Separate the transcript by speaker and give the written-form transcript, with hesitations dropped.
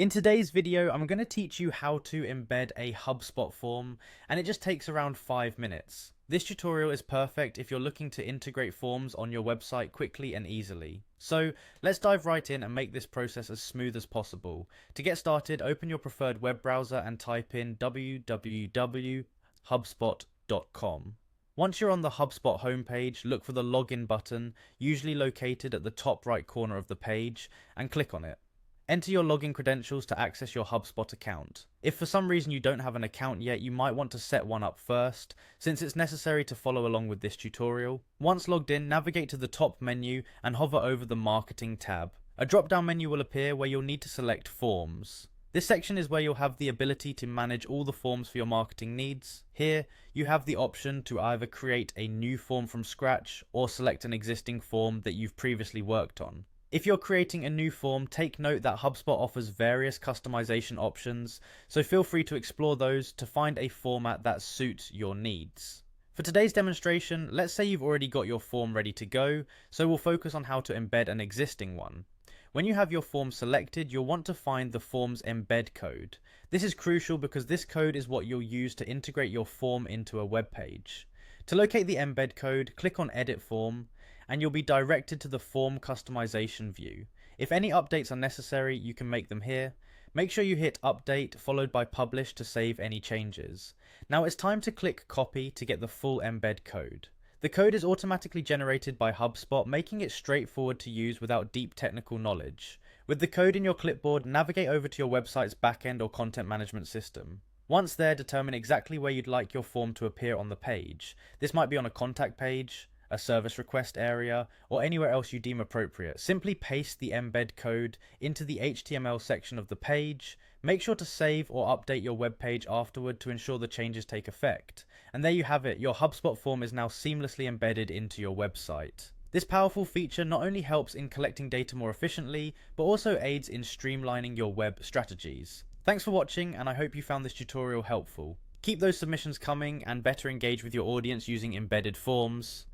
Speaker 1: In today's video, I'm going to teach you how to embed a HubSpot form, and it just takes around 5 minutes. This tutorial is perfect if you're looking to integrate forms on your website quickly and easily. So let's dive right in and make this process as smooth as possible. To get started, open your preferred web browser and type in www.hubspot.com. Once you're on the HubSpot homepage, look for the login button, usually located at the top right corner of the page, and click on it. Enter your login credentials to access your HubSpot account. If for some reason you don't have an account yet, you might want to set one up first, since it's necessary to follow along with this tutorial. Once logged in, navigate to the top menu and hover over the Marketing tab. A drop-down menu will appear where you'll need to select Forms. This section is where you'll have the ability to manage all the forms for your marketing needs. Here, you have the option to either create a new form from scratch or select an existing form that you've previously worked on. If you're creating a new form, take note that HubSpot offers various customization options, so feel free to explore those to find a format that suits your needs. For today's demonstration, let's say you've already got your form ready to go, so we'll focus on how to embed an existing one. When you have your form selected, you'll want to find the form's embed code. This is crucial because this code is what you'll use to integrate your form into a web page. To locate the embed code, click on Edit Form, and you'll be directed to the Form Customization view. If any updates are necessary, you can make them here. Make sure you hit Update followed by Publish to save any changes. Now it's time to click Copy to get the full embed code. The code is automatically generated by HubSpot, making it straightforward to use without deep technical knowledge. With the code in your clipboard, navigate over to your website's backend or content management system. Once there, determine exactly where you'd like your form to appear on the page. This might be on a contact page, a service request area, or anywhere else you deem appropriate. Simply paste the embed code into the HTML section of the page. Make sure to save or update your web page afterward to ensure the changes take effect. And there you have it, your HubSpot form is now seamlessly embedded into your website. This powerful feature not only helps in collecting data more efficiently, but also aids in streamlining your web strategies. Thanks for watching, and I hope you found this tutorial helpful. Keep those submissions coming and better engage with your audience using embedded forms.